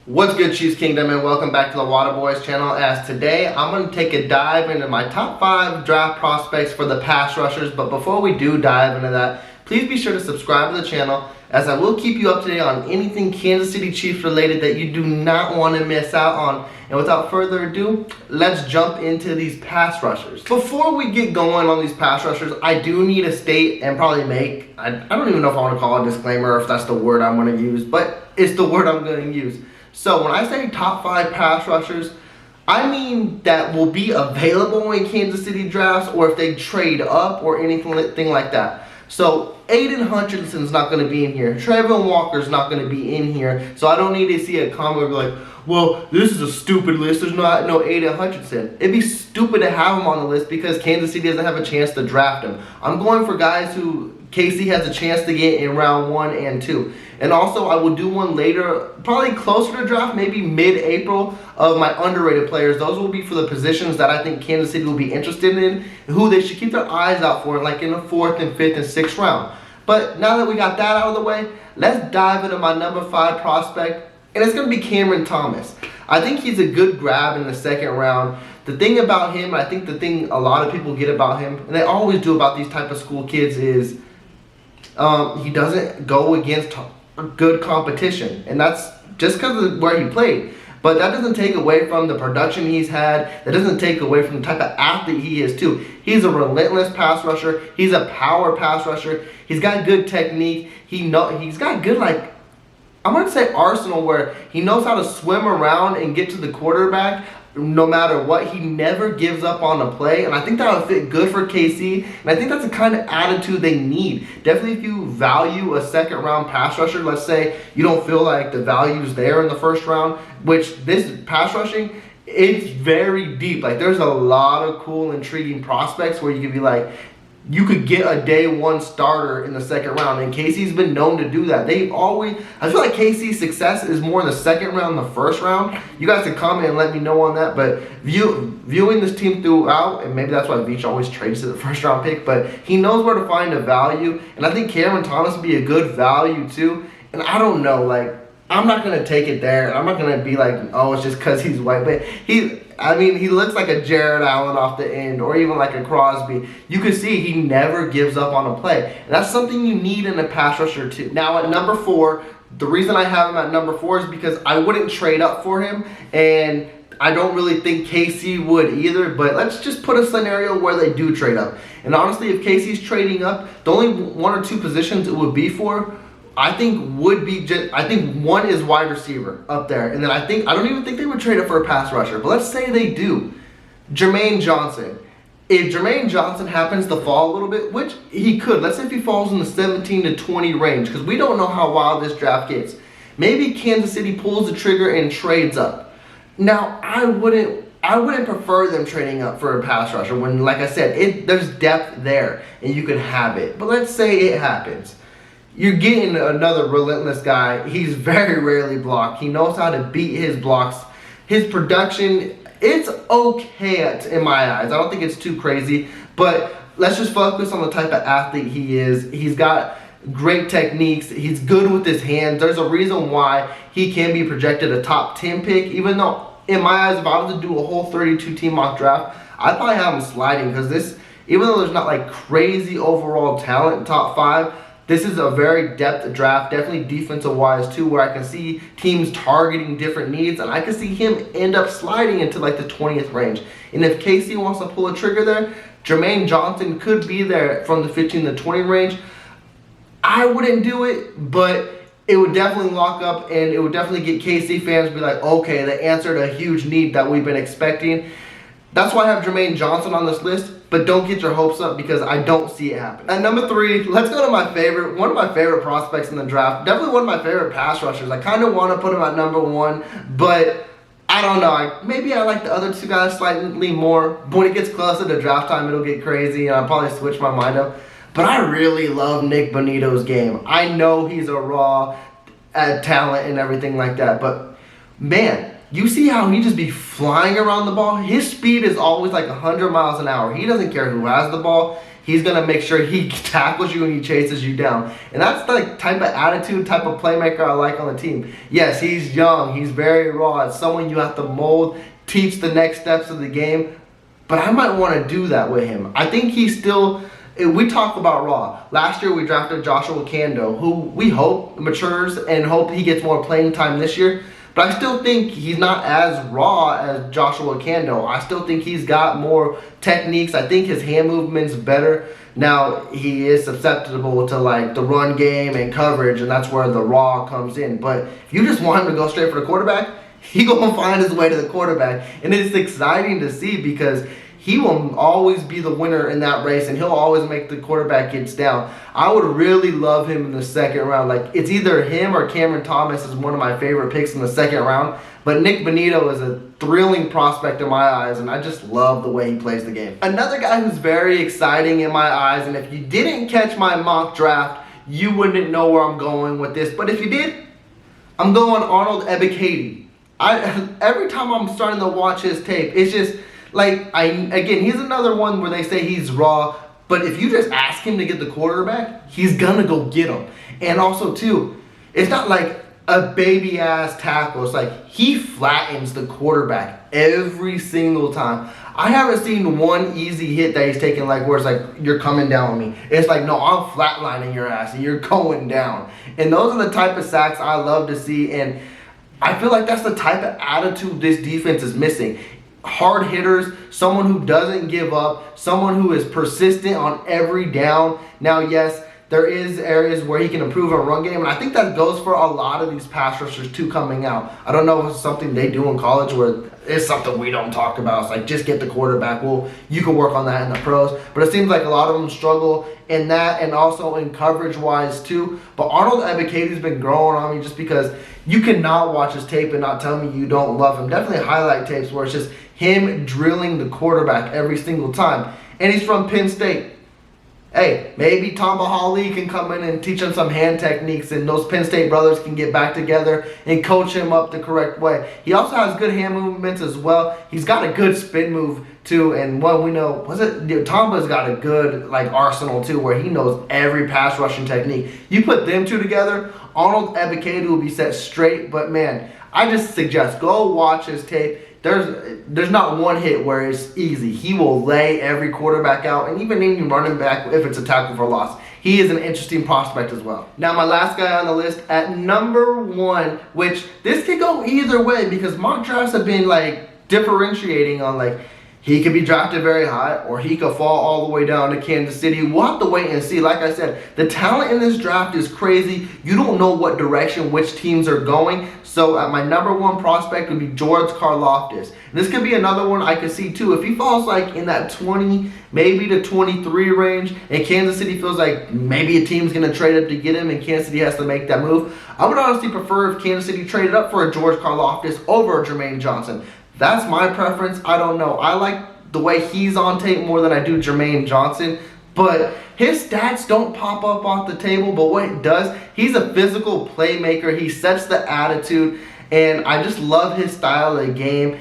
What's good, Chiefs Kingdom, and welcome back to the Water Boys channel. As today, I'm going to take a dive into my top 5 draft prospects for the pass rushers. But before we do dive into that, please be sure to subscribe to the channel, as I will keep you up to date on anything Kansas City Chiefs related that you do not want to miss out on. And without further ado, let's jump into these pass rushers. Before we get going on these pass rushers, I do need to state and probably make, I don't even know if I want to call it a disclaimer or if that's the word I'm going to use, but it's the word I'm going to use. So when I say top 5 pass rushers, I mean that will be available in Kansas City drafts, or if they trade up or anything like that. So Aiden Hutchinson's not going to be in here. Trayvon Walker's not going to be in here. So I don't need to see a comment be like, well, this is a stupid list. There's not no Aiden Hutchinson. It'd be stupid to have him on the list because Kansas City doesn't have a chance to draft him. I'm going for guys who KC has a chance to get in round 1 and 2. And also, I will do one later, probably closer to draft, maybe mid-April, of my underrated players. Those will be for the positions that I think Kansas City will be interested in, and who they should keep their eyes out for, like in the 4th and 5th and 6th round. But now that we got that out of the way, let's dive into my number 5 prospect, and it's going to be Cameron Thomas. I think he's a good grab in the 2nd round. The thing about him, I think the thing a lot of people get about him, and they always do about these type of school kids, is he doesn't go against good competition, and that's just because of where he played. But that doesn't take away from the production he's had. That doesn't take away from the type of athlete he is too. He's a relentless pass rusher. He's a power pass rusher. He's got good technique. He's got good, like, I'm going to say arsenal, where he knows how to swim around and get to the quarterback no matter what. He never gives up on a play, and I think that would fit good for KC, and I think that's the kind of attitude they need. Definitely if you value a 2nd round pass rusher, let's say you don't feel like the value's there in the 1st round, which this pass rushing, it's very deep. Like, there's a lot of cool, intriguing prospects where you could be like, you could get a day 1 starter in the 2nd round, and KC's been known to do that. They've always, I feel like KC's success is more in the 2nd round than the 1st round. You guys can comment and let me know on that, but viewing this team throughout, and maybe that's why Veach always trades to the 1st round pick, but he knows where to find a value, and I think Cameron Thomas would be a good value too. And I don't know, like, I'm not going to take it there. I'm not going to be like, oh, it's just because he's white. But he looks like a Jared Allen off the end, or even like a Crosby. You can see he never gives up on a play. And that's something you need in a pass rusher too. Now at number 4, the reason I have him at number 4 is because I wouldn't trade up for him. And I don't really think KC would either. But let's just put a scenario where they do trade up. And honestly, if KC's trading up, the only 1 or 2 positions it would be for, I think one is wide receiver up there, and then I don't even think they would trade it for a pass rusher. But let's say they do. Jermaine Johnson. If Jermaine Johnson happens to fall a little bit, which he could, let's say if he falls in the 17 to 20 range, because we don't know how wild this draft gets. Maybe Kansas City pulls the trigger and trades up. Now, I wouldn't prefer them trading up for a pass rusher when, like I said, there's depth there and you can have it. But let's say it happens. You're getting another relentless guy. He's very rarely blocked. He knows how to beat his blocks. His production, it's okay in my eyes. I don't think it's too crazy, but let's just focus on the type of athlete he is. He's got great techniques. He's good with his hands. There's a reason why he can be projected a top 10 pick, even though, in my eyes, if I was to do a whole 32-team mock draft, I'd probably have him sliding, because this, even though there's not like crazy overall talent in top 5, this is a very depth draft, definitely defensive-wise too, where I can see teams targeting different needs, and I can see him end up sliding into like the 20th range. And if KC wants to pull a trigger there, Jermaine Johnson could be there from the 15 to 20 range. I wouldn't do it, but it would definitely lock up, and it would definitely get KC fans to be like, okay, they answered a huge need that we've been expecting. That's why I have Jermaine Johnson on this list, but don't get your hopes up because I don't see it happen. At number 3, let's go to one of my favorite prospects in the draft. Definitely one of my favorite pass rushers. I kind of want to put him at number 1, but I don't know. Maybe I like the other 2 guys slightly more. But when it gets closer to draft time, it'll get crazy, and I'll probably switch my mind up. But I really love Nick Bonitto's game. I know he's a raw talent and everything like that, but man, you see how he just be flying around the ball? His speed is always like 100 miles an hour. He doesn't care who has the ball. he's going to make sure he tackles you and he chases you down. And that's the type of attitude, type of playmaker I like on the team. Yes, he's young. He's very raw. It's someone you have to mold, teach the next steps of the game. But I might want to do that with him. I think he's still... We talk about raw. Last year we drafted Joshua Kando, who we hope matures and hope he gets more playing time this year. But I still think he's not as raw as Joshua Kando. I still think he's got more techniques. I think his hand movement's better. Now, he is susceptible to like the run game and coverage, and that's where the raw comes in. But if you just want him to go straight for the quarterback, he gonna find his way to the quarterback. And it's exciting to see because he will always be the winner in that race, and he'll always make the quarterback gets down. I would really love him in the second round. Like, it's either him or Cameron Thomas is one of my favorite picks in the second round. But Nick Bonitto is a thrilling prospect in my eyes, and I just love the way he plays the game. Another guy who's very exciting in my eyes, and if you didn't catch my mock draft, you wouldn't know where I'm going with this. But if you did, I'm going Arnold Ebiketie. Every time I'm starting to watch his tape, it's just... again, he's another one where they say he's raw, but if you just ask him to get the quarterback, he's gonna go get him. And also, too, it's not like a baby-ass tackle. It's like he flattens the quarterback every single time. I haven't seen one easy hit that he's taken like where it's like, you're coming down on me. It's like, no, I'm flatlining your ass and you're going down. And those are the type of sacks I love to see, and I feel like that's the type of attitude this defense is missing. Hard hitters, someone who doesn't give up, someone who is persistent on every down. Now, yes, there is areas where he can improve on run game, and I think that goes for a lot of these pass rushers too coming out. I don't know if it's something they do in college where it's something we don't talk about. It's like, just get the quarterback. Well, you can work on that in the pros, but it seems like a lot of them struggle in that and also in coverage-wise too. But Arnold Ebiketie's been growing on me just because you cannot watch his tape and not tell me you don't love him. Definitely highlight tapes where it's just him drilling the quarterback every single time. And he's from Penn State. Hey, maybe Tamba Hali can come in and teach him some hand techniques, and those Penn State brothers can get back together and coach him up the correct way. He also has good hand movements as well. He's got a good spin move too, and what we know, Tamba's got a good arsenal too, where he knows every pass rushing technique. You put them two together, Arnold Ebiketie will be set straight. But man, I just suggest go watch his tape. There's not one hit where it's easy. He will lay every quarterback out, and even any running back if it's a tackle for loss. He is an interesting prospect as well. Now, my last guy on the list at number 1, which this could go either way because mock drafts have been differentiating on he could be drafted very high or he could fall all the way down to Kansas City. We'll have to wait and see. Like I said, the talent in this draft is crazy. You don't know what direction which teams are going. So my number 1 prospect would be George Karlaftis. This could be another one I could see too. If he falls in that 20, maybe to 23 range, and Kansas City feels like maybe a team's going to trade up to get him and Kansas City has to make that move, I would honestly prefer if Kansas City traded up for a George Karlaftis over a Jermaine Johnson. That's my preference. I don't know. I like the way he's on tape more than I do Jermaine Johnson. But his stats don't pop up off the table. But what it does, he's a physical playmaker. He sets the attitude. And I just love his style of the game.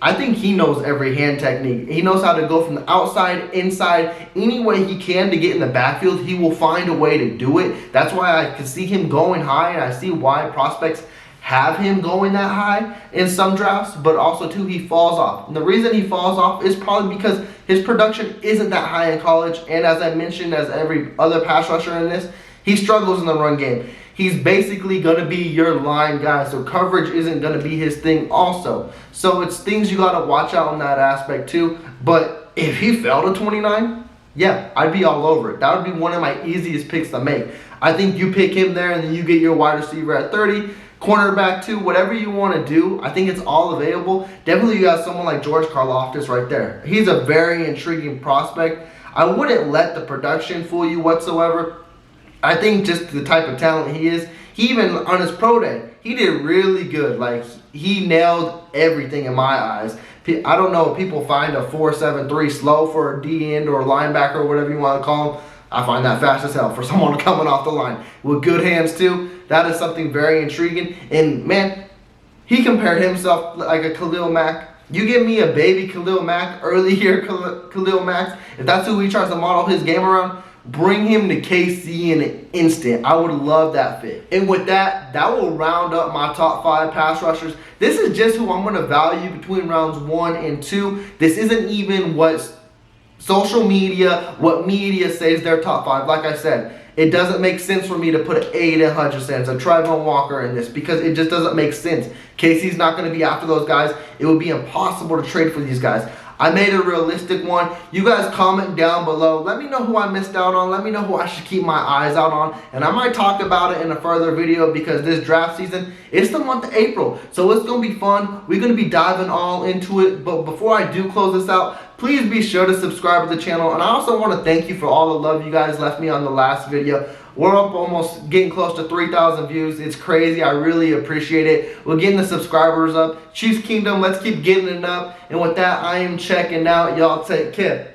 I think he knows every hand technique. He knows how to go from the outside, inside, any way he can to get in the backfield. He will find a way to do it. That's why I can see him going high. And I see why prospects have him going that high in some drafts, but also too he falls off. And the reason he falls off is probably because his production isn't that high in college, and as I mentioned, as every other pass rusher in this, he struggles in the run game. He's basically going to be your line guy, so coverage isn't going to be his thing also. So it's things you got to watch out on that aspect too. But if he fell to 29, yeah, I'd be all over it. That would be one of my easiest picks to make. I think you pick him there and then you get your wide receiver at 30, cornerback too, whatever you want to do. I think it's all available. Definitely you have someone like George Karlaftis right there. He's a very intriguing prospect. I wouldn't let the production fool you whatsoever. I think just the type of talent he is, he even on his pro day, he did really good. He nailed everything in my eyes. I don't know if people find a 4.73 slow for a D end or a linebacker or whatever you want to call him. I find that fast as hell for someone coming off the line with good hands too. That is something very intriguing. And man, he compared himself like a Khalil Mack. You give me a baby Khalil Mack, early here Khalil Mack, if that's who he tries to model his game around, bring him to KC in an instant. I would love that fit. And with that, that will round up my top 5 pass rushers. This is just who I'm going to value between rounds 1 and 2. This isn't even what social media, what media says their top 5. Like I said, it doesn't make sense for me to put an Aiden Hutchinson, a Trayvon Walker in this because it just doesn't make sense. KC's not going to be after those guys. It would be impossible to trade for these guys. I made a realistic one. You guys comment down below. Let me know who I missed out on. Let me know who I should keep my eyes out on. And I might talk about it in a further video because this draft season, it's the month of April. So it's going to be fun. We're going to be diving all into it. But before I do close this out, please be sure to subscribe to the channel. And I also want to thank you for all the love you guys left me on the last video. We're up almost getting close to 3,000 views. It's crazy. I really appreciate it. We're getting the subscribers up. Chiefs Kingdom, let's keep getting it up. And with that, I am checking out. Y'all take care.